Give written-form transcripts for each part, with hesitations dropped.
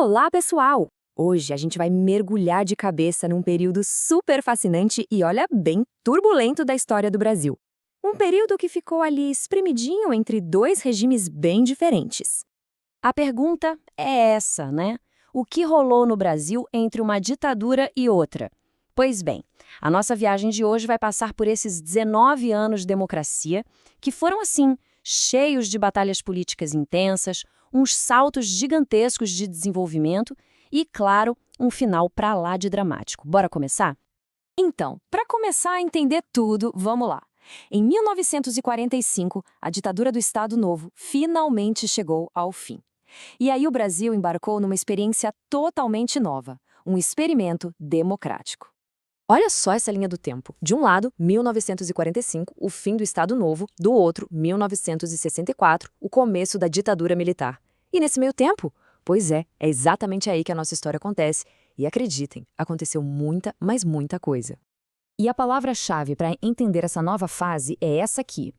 Olá, pessoal! Hoje a gente vai mergulhar de cabeça num período super fascinante e, olha, bem turbulento da história do Brasil. Um período que ficou ali espremidinho entre dois regimes bem diferentes. A pergunta é essa, né? O que rolou no Brasil entre uma ditadura e outra? Pois bem, a nossa viagem de hoje vai passar por esses 19 anos de democracia, que foram assim, cheios de batalhas políticas intensas, uns saltos gigantescos de desenvolvimento e, claro, um final pra lá de dramático. Bora começar? Então, para começar a entender tudo, vamos lá. Em 1945, a ditadura do Estado Novo finalmente chegou ao fim. E aí o Brasil embarcou numa experiência totalmente nova, um experimento democrático. Olha só essa linha do tempo. De um lado, 1945, o fim do Estado Novo, do outro, 1964, o começo da ditadura militar. E nesse meio tempo? Pois é exatamente aí que a nossa história acontece. E acreditem, aconteceu muita, mas muita coisa. E a palavra-chave para entender essa nova fase é essa aqui: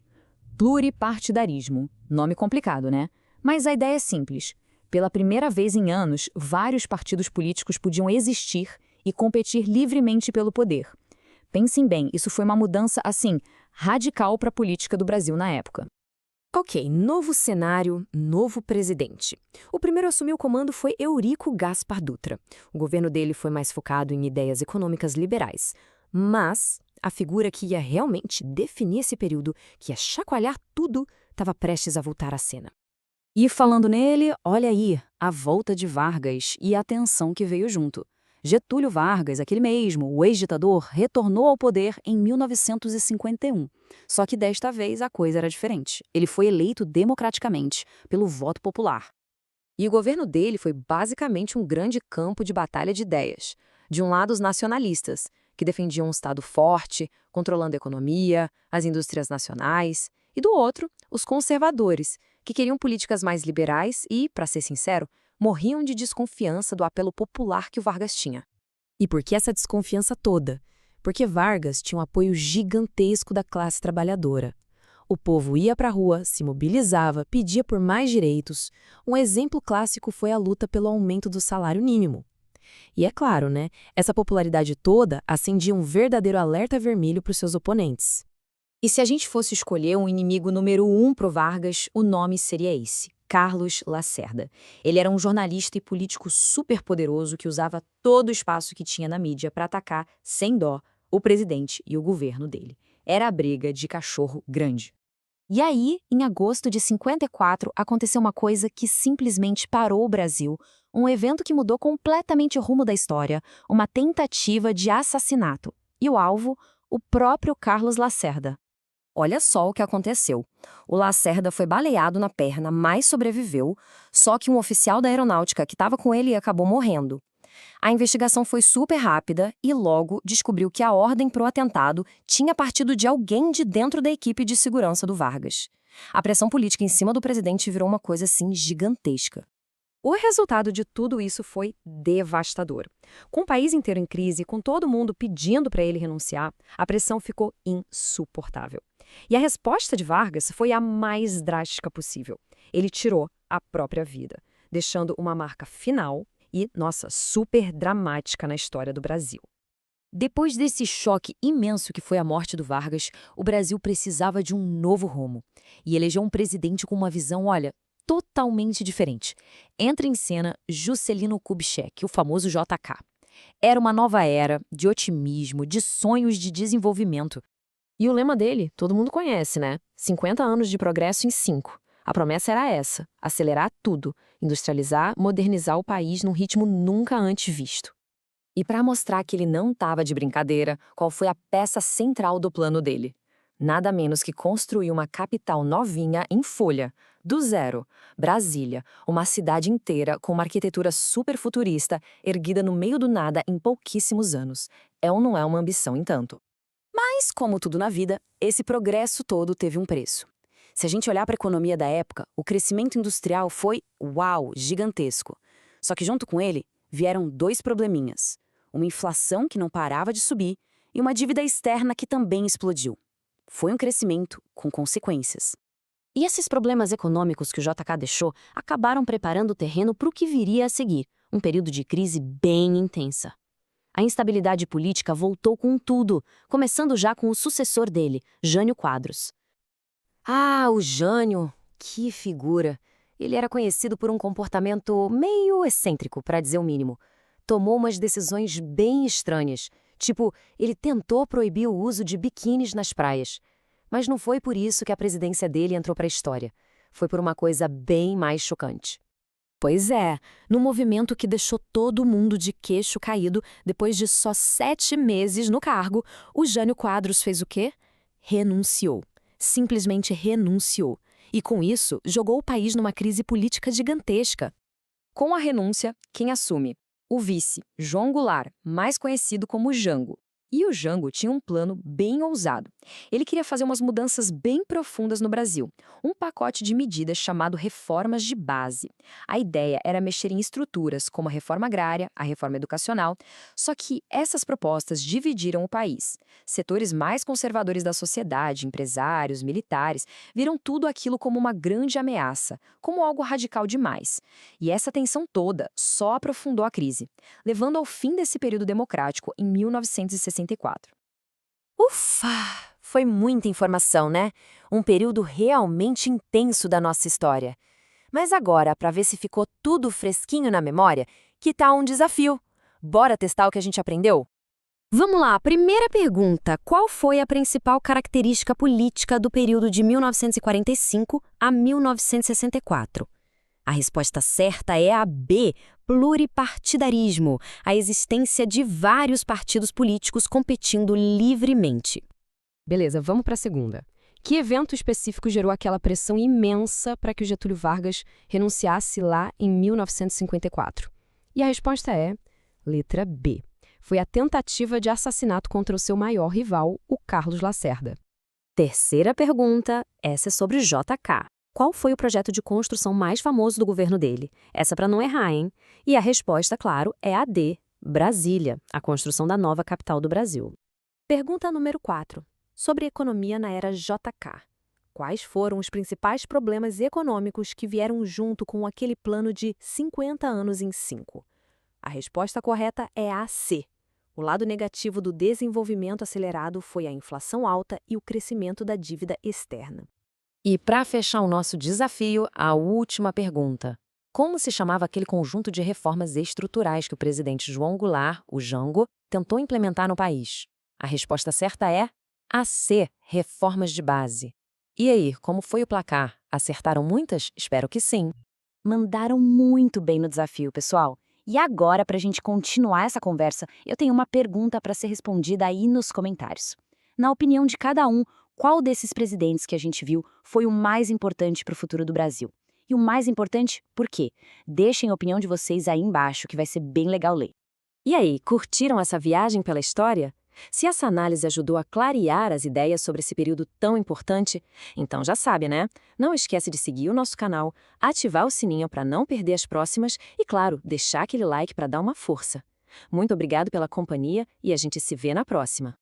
pluripartidarismo. Nome complicado, né? Mas a ideia é simples. Pela primeira vez em anos, vários partidos políticos podiam existir e competir livremente pelo poder. Pensem bem, isso foi uma mudança, assim, radical para a política do Brasil na época. Ok, novo cenário, novo presidente. O primeiro a assumir o comando foi Eurico Gaspar Dutra. O governo dele foi mais focado em ideias econômicas liberais. Mas a figura que ia realmente definir esse período, que ia chacoalhar tudo, estava prestes a voltar à cena. E falando nele, olha aí, a volta de Vargas e a tensão que veio junto. Getúlio Vargas, aquele mesmo, o ex-ditador, retornou ao poder em 1951. Só que desta vez a coisa era diferente. Ele foi eleito democraticamente, pelo voto popular. E o governo dele foi basicamente um grande campo de batalha de ideias. De um lado, os nacionalistas, que defendiam um Estado forte, controlando a economia, as indústrias nacionais. E do outro, os conservadores, que queriam políticas mais liberais e, para ser sincero, morriam de desconfiança do apelo popular que o Vargas tinha. E por que essa desconfiança toda? Porque Vargas tinha um apoio gigantesco da classe trabalhadora. O povo ia para a rua, se mobilizava, pedia por mais direitos. Um exemplo clássico foi a luta pelo aumento do salário mínimo. E é claro, né? Essa popularidade toda acendia um verdadeiro alerta vermelho para os seus oponentes. E se a gente fosse escolher um inimigo número 1 pro Vargas, o nome seria esse: Carlos Lacerda. Ele era um jornalista e político super poderoso que usava todo o espaço que tinha na mídia para atacar, sem dó, o presidente e o governo dele. Era a briga de cachorro grande. E aí, em agosto de 54, aconteceu uma coisa que simplesmente parou o Brasil, um evento que mudou completamente o rumo da história, uma tentativa de assassinato. E o alvo, o próprio Carlos Lacerda. Olha só o que aconteceu. O Lacerda foi baleado na perna, mas sobreviveu, só que um oficial da aeronáutica que estava com ele acabou morrendo. A investigação foi super rápida e logo descobriu que a ordem para o atentado tinha partido de alguém de dentro da equipe de segurança do Vargas. A pressão política em cima do presidente virou uma coisa assim gigantesca. O resultado de tudo isso foi devastador. Com o país inteiro em crise, com todo mundo pedindo para ele renunciar, a pressão ficou insuportável. E a resposta de Vargas foi a mais drástica possível. Ele tirou a própria vida, deixando uma marca final e, nossa, super dramática na história do Brasil. Depois desse choque imenso que foi a morte do Vargas, o Brasil precisava de um novo rumo. E elegeu um presidente com uma visão, olha, totalmente diferente. Entra em cena Juscelino Kubitschek, o famoso JK. Era uma nova era de otimismo, de sonhos de desenvolvimento. E o lema dele, todo mundo conhece, né? 50 anos de progresso em 5. A promessa era essa: acelerar tudo, industrializar, modernizar o país num ritmo nunca antes visto. E para mostrar que ele não estava de brincadeira, qual foi a peça central do plano dele? Nada menos que construir uma capital novinha em folha, do zero. Brasília, uma cidade inteira com uma arquitetura super futurista, erguida no meio do nada em pouquíssimos anos. É ou não é uma ambição em tanto? Mas, como tudo na vida, esse progresso todo teve um preço. Se a gente olhar para a economia da época, o crescimento industrial foi, uau, gigantesco. Só que junto com ele, vieram dois probleminhas: uma inflação que não parava de subir e uma dívida externa que também explodiu. Foi um crescimento com consequências. E esses problemas econômicos que o JK deixou acabaram preparando o terreno para o que viria a seguir: Um período de crise bem intensa. A instabilidade política voltou com tudo, começando já com o sucessor dele, Jânio Quadros. Ah, o Jânio! Que figura! Ele era conhecido por um comportamento meio excêntrico, para dizer o mínimo. Tomou umas decisões bem estranhas. Tipo, ele tentou proibir o uso de biquínis nas praias. Mas não foi por isso que a presidência dele entrou para a história. Foi por uma coisa bem mais chocante. Pois é, no movimento que deixou todo mundo de queixo caído, depois de só 7 meses no cargo, o Jânio Quadros fez o quê? Renunciou. Simplesmente renunciou. E com isso, jogou o país numa crise política gigantesca. Com a renúncia, quem assume? O vice, João Goulart, mais conhecido como Jango. E o Jango tinha um plano bem ousado. Ele queria fazer umas mudanças bem profundas no Brasil, um pacote de medidas chamado reformas de base. A ideia era mexer em estruturas como a reforma agrária, a reforma educacional, só que essas propostas dividiram o país. Setores mais conservadores da sociedade, empresários, militares, viram tudo aquilo como uma grande ameaça, como algo radical demais. E essa tensão toda só aprofundou a crise, levando ao fim desse período democrático em 1964. Ufa! Foi muita informação, né? Um período realmente intenso da nossa história. Mas agora, para ver se ficou tudo fresquinho na memória, que tal um desafio? Bora testar o que a gente aprendeu? Vamos lá, primeira pergunta. Qual foi a principal característica política do período de 1945 a 1964? A resposta certa é a B, pluripartidarismo, a existência de vários partidos políticos competindo livremente. Beleza, vamos para a segunda. Que evento específico gerou aquela pressão imensa para que o Getúlio Vargas renunciasse lá em 1954? E a resposta é letra B. Foi a tentativa de assassinato contra o seu maior rival, o Carlos Lacerda. Terceira pergunta, essa é sobre o JK. Qual foi o projeto de construção mais famoso do governo dele? Essa para não errar, hein? E a resposta, claro, é a D, Brasília, a construção da nova capital do Brasil. Pergunta número 4. Sobre economia na era JK. Quais foram os principais problemas econômicos que vieram junto com aquele plano de 50 anos em 5? A resposta correta é a C. O lado negativo do desenvolvimento acelerado foi a inflação alta e o crescimento da dívida externa. E para fechar o nosso desafio, a última pergunta. Como se chamava aquele conjunto de reformas estruturais que o presidente João Goulart, o Jango, tentou implementar no país? A resposta certa é a C, reformas de base. E aí, como foi o placar? Acertaram muitas? Espero que sim. Mandaram muito bem no desafio, pessoal. E agora, para a gente continuar essa conversa, eu tenho uma pergunta para ser respondida aí nos comentários. Na opinião de cada um, qual desses presidentes que a gente viu foi o mais importante para o futuro do Brasil? E o mais importante, por quê? Deixem a opinião de vocês aí embaixo, que vai ser bem legal ler. E aí, curtiram essa viagem pela história? Se essa análise ajudou a clarear as ideias sobre esse período tão importante, então já sabe, né? Não esquece de seguir o nosso canal, ativar o sininho para não perder as próximas e, claro, deixar aquele like para dar uma força. Muito obrigado pela companhia e a gente se vê na próxima.